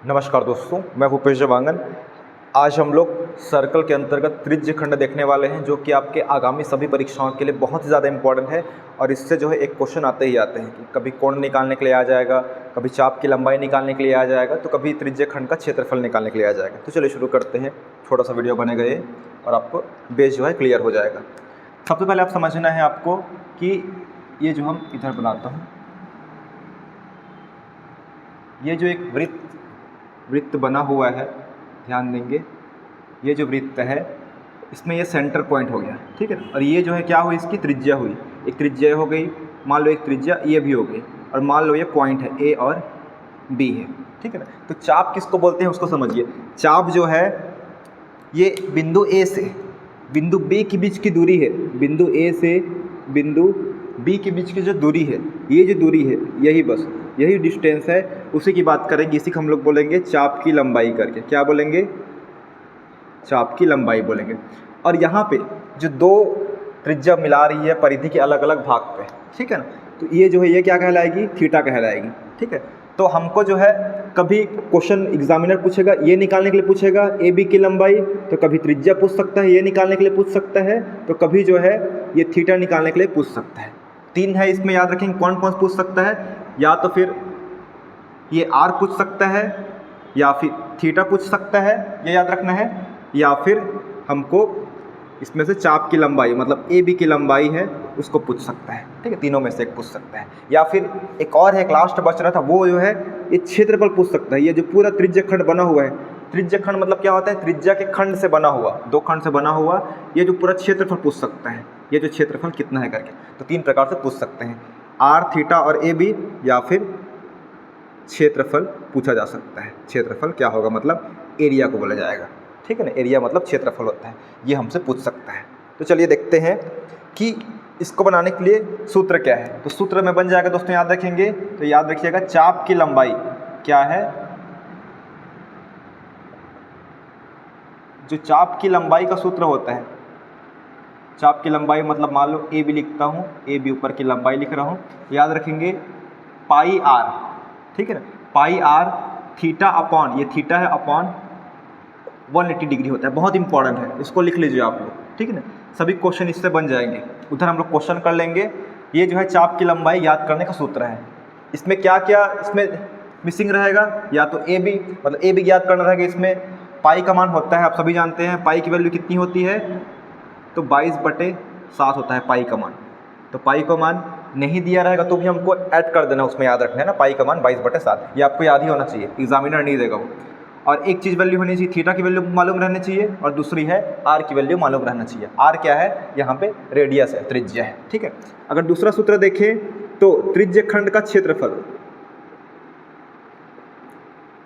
नमस्कार दोस्तों, मैं भूपेश जवांगन। आज हम लोग सर्कल के अंतर्गत त्रिज्य खंड देखने वाले हैं, जो कि आपके आगामी सभी परीक्षाओं के लिए बहुत ज़्यादा इंपॉर्टेंट है। और इससे जो है एक क्वेश्चन आते ही आते हैं कि कभी कोण निकालने के लिए आ जाएगा, कभी चाप की लंबाई निकालने के लिए आ जाएगा, तो कभी त्रिज्य खंड का क्षेत्रफल निकालने के लिए आ जाएगा। तो चलिए शुरू करते हैं। छोटा सा वीडियो बनेगा ये, और आपको बेस जो है क्लियर हो जाएगा। सबसे पहले आप समझना है आपको कि ये जो हम इधर बनाता हूँ, ये जो एक वृत्त बना हुआ है, ध्यान देंगे, ये जो वृत्त है इसमें ये सेंटर पॉइंट हो गया, ठीक है। और ये जो है क्या हुई, इसकी त्रिज्या हुई, एक त्रिज्या हो गई, मान लो एक त्रिज्या ये भी हो गई, और मान लो ये पॉइंट है ए और बी है, ठीक है ना। तो चाप किसको बोलते हैं उसको समझिए। चाप जो है ये बिंदु ए से बिंदु बी के बीच की दूरी है, बिंदु ए से बिंदु बी के बीच की जो दूरी है, ये जो दूरी है, यही डिस्टेंस है, उसी की बात करेंगे। इसी को हम लोग बोलेंगे चाप की लंबाई करके। क्या बोलेंगे? चाप की लंबाई बोलेंगे। और यहाँ पे जो दो त्रिज्या मिला रही है परिधि के अलग अलग भाग पे, ठीक है ना, तो ये जो है ये क्या कहलाएगी? थीटा कहलाएगी, ठीक है। तो हमको जो है कभी क्वेश्चन एग्जामिनर पूछेगा, ये निकालने के लिए पूछेगा ए बी की लंबाई, तो कभी त्रिज्या पूछ सकता है, ये निकालने के लिए पूछ सकता है, तो कभी जो है ये थीटा निकालने के लिए पूछ सकता है। तीन है इसमें, याद रखेंगे कौन कौन पूछ सकता है। या तो फिर ये आर पूछ सकता है, या फिर थीटा पूछ सकता है, ये याद रखना है। या फिर हमको इसमें से चाप की लंबाई मतलब ए बी की लंबाई है उसको पूछ सकता है, ठीक है। तीनों में से एक पूछ सकता है। या फिर एक और है, एक लास्ट बच रहा था, वो जो है ये क्षेत्रफल पूछ सकता है। ये जो पूरा त्रिज्य खंड बना हुआ है, त्रिज्य खंड मतलब क्या होता है? त्रिज्या के खंड से बना हुआ, दो खंड से बना हुआ, ये जो पूरा क्षेत्रफल पूछ सकता है, ये जो क्षेत्रफल कितना है करके। तो तीन प्रकार से पूछ सकते हैं, आर, थीटा और ए बी, या फिर क्षेत्रफल पूछा जा सकता है। क्षेत्रफल क्या होगा? मतलब एरिया को बोला जाएगा, ठीक है ना। एरिया मतलब क्षेत्रफल होता है, ये हमसे पूछ सकता है। तो चलिए देखते हैं कि इसको बनाने के लिए सूत्र क्या है। तो सूत्र में बन जाएगा दोस्तों, याद रखेंगे। तो याद रखिएगा, चाप की लंबाई क्या है? जो चाप की लंबाई का सूत्र होता है, चाप की लंबाई मतलब मान लो ए बी लिखता हूँ, ए बी ऊपर की लंबाई लिख रहा हूँ, याद रखेंगे पाई आर, ठीक है ना। पाई आर थीटा अपॉन, ये थीटा है, अपॉन 180 डिग्री होता है। बहुत इंपॉर्टेंट है, इसको लिख लीजिए आप लोग, ठीक है ना। सभी क्वेश्चन इससे बन जाएंगे, उधर हम लोग क्वेश्चन कर लेंगे। ये जो है चाप की लंबाई याद करने का सूत्र है। इसमें क्या क्या इसमें मिसिंग रहेगा? या तो ए बी मतलब ए बी याद करना रहेगा। इसमें पाई का मान होता है, आप सभी जानते हैं पाई की वैल्यू कितनी होती है, तो 22/7 होता है पाई का मान। तो पाई का मान नहीं दिया रहेगा तो भी हमको ऐड कर देना, उसमें याद रखना है ना, पाई का मान 22/7, ये आपको याद ही होना चाहिए, एग्जामिनर नहीं देगा वो। और एक चीज़ वैल्यू होनी चाहिए, थीटा की वैल्यू मालूम रहनी चाहिए, और दूसरी है आर की वैल्यू मालूम रहना चाहिए। आर क्या है? यहाँ पे रेडियस है, त्रिज्या है, ठीक है। अगर दूसरा सूत्र देखें तो त्रिज्य खंड का क्षेत्रफल,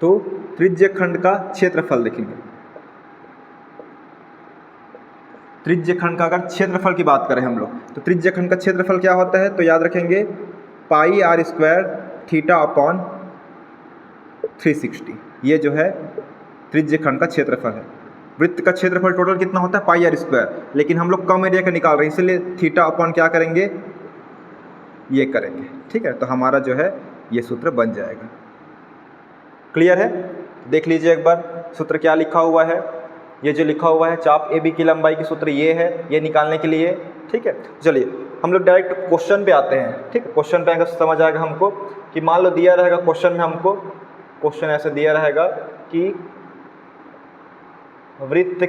तो त्रिज्य खंड का क्षेत्रफल देखेंगे। त्रिज्य खंड का अगर क्षेत्रफल की बात करें हम लोग, तो त्रिज्य खंड का क्षेत्रफल क्या होता है? तो याद रखेंगे पाई आर स्क्वायर थीटा अपॉन 360, ये जो है त्रिज्य खंड का क्षेत्रफल है। वृत्त का क्षेत्रफल टोटल कितना होता है? पाई आर स्क्वायर, लेकिन हम लोग कम एरिया का निकाल रहे हैं, इसलिए थीटा अपॉन क्या करेंगे? ये करेंगे, ठीक है। तो हमारा जो है ये सूत्र बन जाएगा। क्लियर है? देख लीजिए एक बार सूत्र क्या लिखा हुआ है। ये जो लिखा हुआ है चाप ए बी की लंबाई की सूत्र ये है, ये निकालने के लिए, ठीक है। चलिए हम लोग डायरेक्ट क्वेश्चन पे आते हैं, ठीक है। क्वेश्चन पे आएगा समझ आएगा हमको कि मान लो दिया रहेगा क्वेश्चन में, हमको क्वेश्चन ऐसे दिया रहेगा कि वृत्त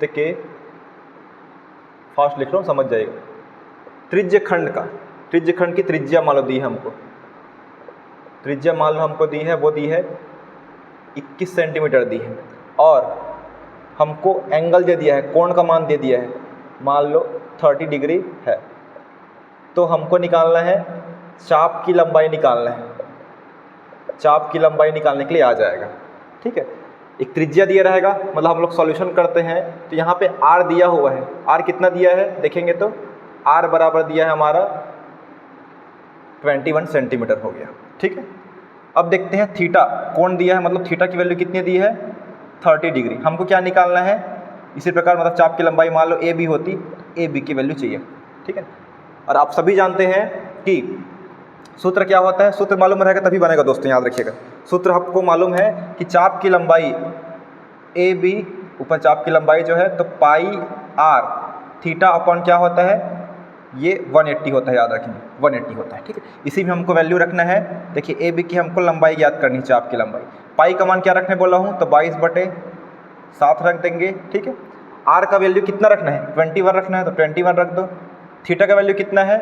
के फास्ट लिख रहा हूँ, समझ जाएगा। त्रिज्य खंड की त्रिज्या मान लो दी है हमको, त्रिज्या मान लो हमको दी है, वो दी है 21 सेंटीमीटर दी है, और हमको एंगल दे दिया है, कोण का मान दे दिया है, मान लो 30 डिग्री है। तो हमको निकालना है चाप की लंबाई निकालना है। चाप की लंबाई निकालने के लिए आ जाएगा, ठीक है। एक त्रिज्या दिया रहेगा, मतलब हम लोग सॉल्यूशन करते हैं तो यहाँ पे आर दिया हुआ है। आर कितना दिया है देखेंगे तो आर बराबर दिया है हमारा 21 सेंटीमीटर हो गया, ठीक है। अब देखते हैं थीटा, कोण दिया है, मतलब थीटा की वैल्यू कितनी दी है? 30 डिग्री। हमको क्या निकालना है? इसी प्रकार मतलब चाप की लंबाई मान लो ए बी होती, ए बी की वैल्यू चाहिए, ठीक है। और आप सभी जानते हैं कि सूत्र क्या होता है, सूत्र मालूम रहेगा तभी बनेगा दोस्तों, याद रखिएगा। सूत्र आपको मालूम है कि चाप की लंबाई ए बी, ऊपर चाप की लंबाई जो है तो पाई आर थीटा अपॉन क्या होता है, ये 180 होता है, याद रखेंगे 180 होता है, ठीक है। इसी में हमको वैल्यू रखना है। देखिए ए बी की हमको लंबाई ज्ञात करनी है, चाप की लंबाई। पाई का मान क्या रखने बोला हूँ, तो 22/7 रख देंगे, ठीक है। आर का वैल्यू कितना रखना है, 21 रखना है, तो 21 रख दो। थीटा का वैल्यू कितना है,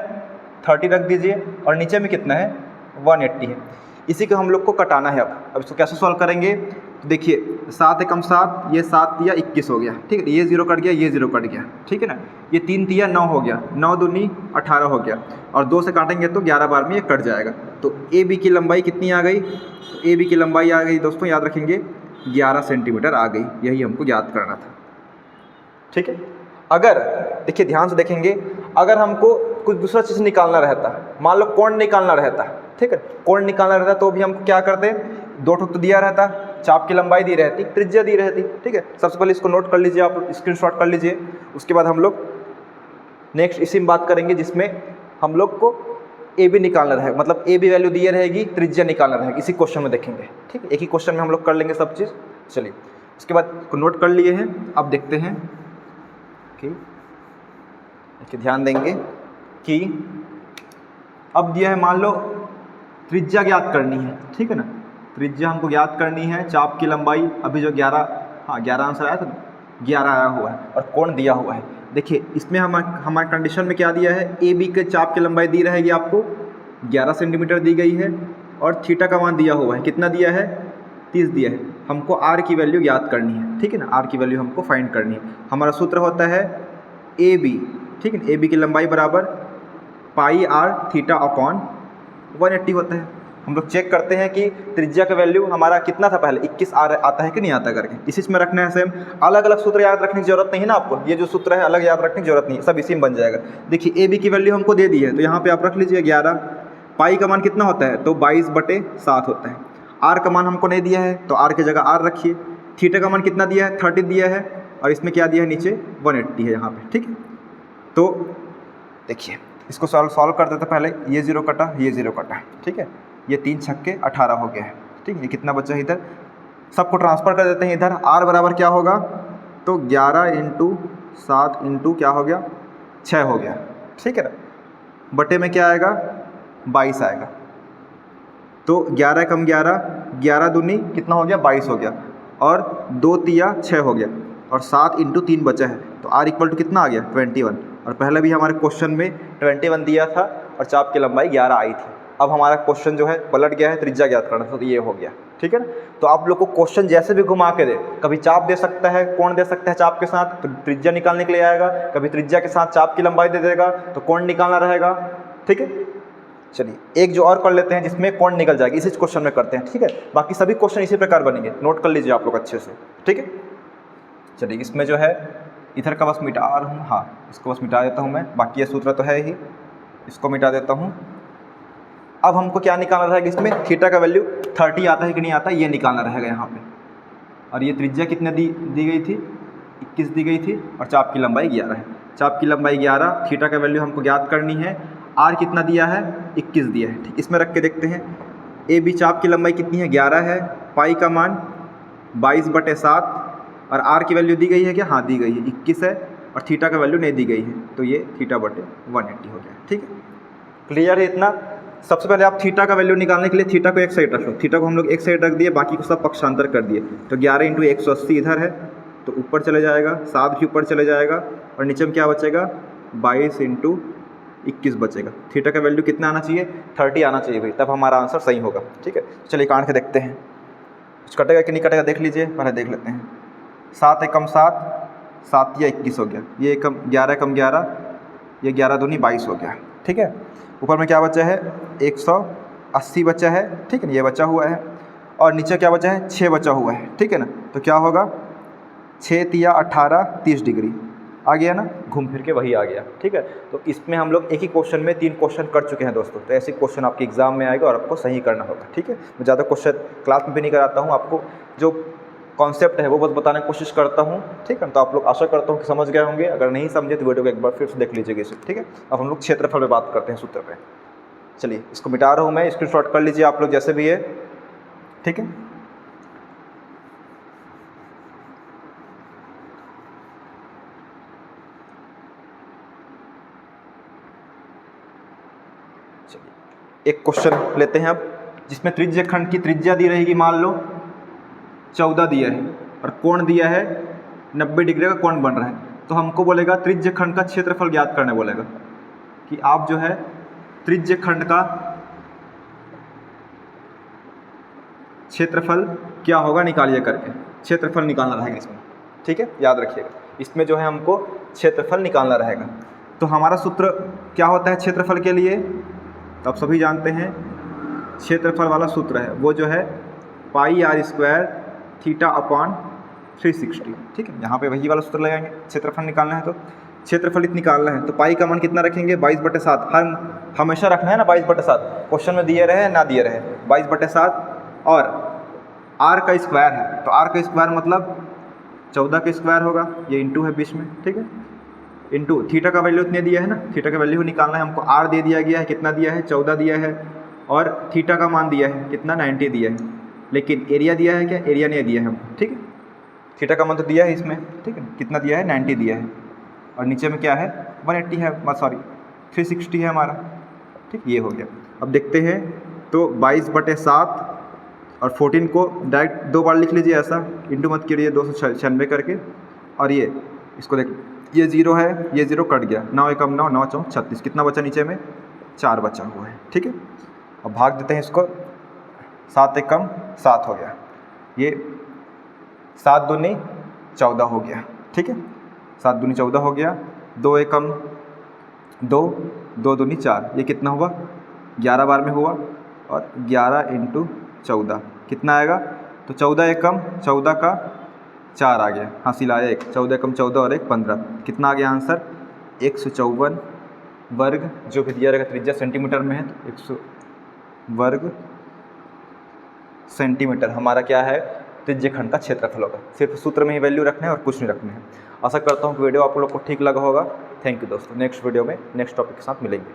30 रख दीजिए, और नीचे में कितना है, 180 है। इसी को हम लोग को कटाना है। अब इसको कैसे सॉल्व करेंगे, तो देखिए 7 एकम 7, ये 7 तिया 21 हो गया, ठीक है। ये 0 कट गया, ये 0 कट गया, ठीक है ना। ये 3 तिया 9 हो गया, 9 दूनी 18 हो गया, और 2 से काटेंगे तो 11 बार में ये कट जाएगा। तो ए बी की लंबाई कितनी आ गई, तो ए बी की लंबाई आ गई दोस्तों, याद रखेंगे 11 सेंटीमीटर आ गई। यही हमको याद करना था, ठीक है। अगर देखिए ध्यान से देखेंगे, अगर हमको कुछ दूसरा चीज़ निकालना रहता, मान लो कोण निकालना रहता, ठीक है, कोण निकालना रहता तो भी हम क्या करते, 2 ठोक तो दिया रहता, चाप की लंबाई दी रहती, त्रिज्या दी रहती, ठीक है। सबसे पहले इसको नोट कर लीजिए, आप स्क्रीनशॉट कर लीजिए। उसके बाद हम लोग नेक्स्ट इसी में बात करेंगे जिसमें हम लोग को ए बी निकालना रहेगा, मतलब ए बी वैल्यू दी रहेगी, त्रिज्या निकालना रहेगा। इसी क्वेश्चन में देखेंगे, ठीक है। एक ही क्वेश्चन में हम लोग कर लेंगे सब चीज़। चलिए उसके बाद नोट कर लिए हैं, अब देखते हैं कि ध्यान देंगे कि अब दिया है, मान लो त्रिज्या ज्ञात करनी है, ठीक है ना। त्रिज्या हमको ज्ञात करनी है, चाप की लंबाई अभी जो 11 आंसर आया था ना, 11 आया हुआ है, और कोण दिया हुआ है। देखिए इसमें हमारे कंडीशन में क्या दिया है, ए बी के चाप की लंबाई दी रहेगी आपको 11 सेंटीमीटर दी गई है, और थीटा का मान दिया हुआ है, कितना दिया है, 30 दिया है। हमको आर की वैल्यू याद करनी है, ठीक है ना। आर की वैल्यू हमको फाइंड करनी है। हमारा सूत्र होता है ए बी, ठीक है। ए बी की लंबाई बराबर पाई आर थीटा अपॉन 180 होता है। हम लोग चेक करते हैं कि त्रिज्या का वैल्यू हमारा कितना था पहले, 21 आता है कि नहीं आता करके, इसी में रखना है सेम। अलग अलग सूत्र याद रखने की जरूरत नहीं है ना आपको, ये जो सूत्र है अलग याद रखने की जरूरत नहीं है, सब इसी में बन जाएगा। देखिए ए बी की वैल्यू हमको दे दी है, तो यहाँ पे आप रख लीजिए 11। पाई का मान कितना होता है, तो 22/7 होता है। आर का मान हमको नहीं दिया है, तो आर की जगह आर रखिए। थीटा का मान कितना दिया है, 30 दिया है, और इसमें क्या दिया है, नीचे 180 है यहाँ पे, ठीक है। तो देखिए इसको सॉल्व कर देते पहले, ये 0 कटा, ये 0 कटा, ठीक है। ये 3 छक्के 18 हो गया है, ठीक है। ये कितना बचा है इधर, सबको ट्रांसफ़र कर देते हैं इधर। आर बराबर क्या होगा, तो 11 × 7 × क्या हो गया, 6 हो गया, ठीक है ना। बटे में क्या आएगा, 22 आएगा। तो 11 कम 11, 11 दूनी कितना हो गया, 22 हो गया, और 2 तिया 6 हो गया, और 7 × 3 बचा है, तो आर इक्वल टू कितना आ गया, 21। और पहले भी हमारे क्वेश्चन में 21 दिया था, और चाप की लंबाई 11 आई थी। अब हमारा क्वेश्चन जो है पलट गया है, त्रिज्या ज्ञात करना था, तो ये हो गया, ठीक है ना। तो आप लोग को क्वेश्चन जैसे भी घुमा के दे, कभी चाप दे सकता है, कोण दे सकता है चाप के साथ, तो त्रिज्या निकालने के लिए आएगा, कभी त्रिज्या के साथ चाप की लंबाई दे देगा तो कोण निकालना रहेगा, ठीक है। चलिए एक जो और कर लेते हैं जिसमें कोण निकल जाएगी, इसी क्वेश्चन में करते हैं, ठीक है। बाकी सभी क्वेश्चन इसी प्रकार बनेंगे, नोट कर लीजिए आप लोग अच्छे से, ठीक है। चलिए इसमें जो है इधर का बस मिटा रहा हूँ, हाँ इसको बस मिटा देता हूँ मैं, बाकी ये सूत्र तो है ही, इसको मिटा देता हूँ। अब हमको क्या निकालना रहेगा, इसमें थीटा का वैल्यू 30 आता है कि नहीं आता, ये निकालना रहेगा यहाँ पे। और ये त्रिज्या कितने दी गई थी, 21 दी गई थी, और चाप की लंबाई 11 है। चाप की लंबाई 11, थीटा का वैल्यू हमको ज्ञात करनी है। आर कितना दिया है, 21 दिया है, ठीक। इसमें रख के देखते हैं, ए बी चाप की लंबाई कितनी है, 11 है, पाई का मान 22/7, और आर की वैल्यू दी गई है क्या, हाँ दी गई है, 21 है, और थीटा का वैल्यू नहीं दी गई है, तो ये θ/180 हो गया, ठीक है। क्लियर है इतना। सबसे पहले आप थीटा का वैल्यू निकालने के लिए थीटा को एक साइड रख लो, थीटा को हम लोग एक साइड रख दिए, बाकी को सब पक्षांतर कर दिए। तो 11 × 180 इधर है, तो ऊपर चले जाएगा, 7 भी ऊपर चले जाएगा, और नीचे में क्या बचेगा, 22 × 21 बचेगा। थीटा का वैल्यू कितना आना चाहिए, 30 आना चाहिए भाई, तब हमारा आंसर सही होगा, ठीक है। चलिए काट के देखते हैं, कुछ कटेगा कि नहीं कटेगा देख लीजिए, पहले देख लेते हैं। 7 एकम 7, 7 या 21 हो गया, ये 11 कम 11, ये 11 दूनी 22 हो गया, ठीक है। ऊपर में क्या बचा है, 180 बचा है, ठीक है ना, ये बचा हुआ है, और नीचे क्या बचा है, 6 बचा हुआ है, ठीक है ना। तो क्या होगा, 6 तिया 18, 30 डिग्री आ गया ना, घूम फिर के वही आ गया, ठीक है। तो इसमें हम लोग एक ही क्वेश्चन में 3 क्वेश्चन कर चुके हैं दोस्तों। तो ऐसे क्वेश्चन आपके एग्जाम में आएगा और आपको सही करना होगा, ठीक है। मैं ज़्यादा क्वेश्चन क्लास में भी नहीं कराता हूँ, आपको जो कॉन्सेप्ट है वो बस बताने की कोशिश करता हूँ, ठीक है। तो आप लोग आशा करता हूँ कि समझ गए होंगे, अगर नहीं समझे तो वीडियो को एक बार फिर से देख लीजिएगा इसे, ठीक है। अब हम लोग क्षेत्रफल में बात करते हैं, सूत्र पे। चलिए इसको मिटा रहा हूँ मैं, स्क्रीनशॉट कर लीजिए आप लोग जैसे भी है, ठीक है। चलिए एक क्वेश्चन लेते हैं अब, जिसमें त्रिज्य खंड की त्रिज्या दी रहेगी, मान लो 14 दिया है और कोण दिया है 90 डिग्री का कोण बन रहा है। तो हमको बोलेगा त्रिज्य खंड का क्षेत्रफल ज्ञात करने बोलेगा, कि आप जो है त्रिज्य खंड का क्षेत्रफल क्या होगा निकालिए करके, क्षेत्रफल निकालना रहेगा इसमें, ठीक है, याद रखिएगा। इसमें जो है हमको क्षेत्रफल निकालना रहेगा। तो हमारा सूत्र क्या होता है क्षेत्रफल के लिए, तो आप सभी जानते हैं क्षेत्रफल वाला सूत्र है वो जो है पाई आर स्क्वायर थीटा अपॉन 360, ठीक है। यहाँ पे वही वाला सूत्र लगाएंगे, क्षेत्रफल निकालना है तो क्षेत्रफल निकालना है। तो पाई का मान कितना रखेंगे, 22/7, हमेशा रखना है ना 22/7, क्वेश्चन में दिए रहे ना दिए रहे, 22/7। और आर का स्क्वायर है, तो आर का स्क्वायर मतलब 14 का स्क्वायर होगा, ये इंटू है बीच में, ठीक है, इंटू थीटा का वैल्यू इतने दिया है ना, थीटा का वैल्यू निकालना है हमको। आर दे दिया गया है, कितना दिया है 14 दिया है, और थीटा का मान दिया है कितना 90 दिया है, लेकिन एरिया दिया है क्या, एरिया नहीं दिया है हमको, ठीक है। थीटा का मान तो दिया है इसमें, ठीक है, कितना दिया है 90 दिया है, और नीचे में क्या है 180 है, सॉरी 360 है हमारा, ठीक, ये हो गया। अब देखते हैं, तो 22/7 और 14 को डायरेक्ट 2 बार लिख लीजिए ऐसा, इंटू मत करिए 296 करके, और ये इसको देख, ये 0 है, ये 0 कट गया, 9 एकम 9, 9 चौक 36, कितना बचा नीचे में 4 बचा हुआ है, ठीक है। अब भाग देते हैं इसको, 7 एकम 7 हो गया, ये 7 दूनी 14 हो गया, ठीक है, 7 दूनी 14 हो गया, 2 एकम 2, 2 दूनी 4, ये कितना हुआ 11 बार में हुआ, और 11 इंटू 14 कितना आएगा, तो 14 एकम 14 का 4 आ गया, हासिल आया 1, 14 एकम 14 और 1 15, कितना आ गया आंसर 154 वर्ग, जो भी दिया रहेगा त्रिज्या सेंटीमीटर में है तो 100 वर्ग सेंटीमीटर हमारा क्या है त्रिज्य खंड का क्षेत्रफल होगा। सिर्फ सूत्र में ही वैल्यू रखना है और कुछ नहीं रखना है। आशा करता हूँ कि वीडियो आप लोग को ठीक लगा होगा। थैंक यू दोस्तों, नेक्स्ट वीडियो में नेक्स्ट टॉपिक के साथ मिलेंगे।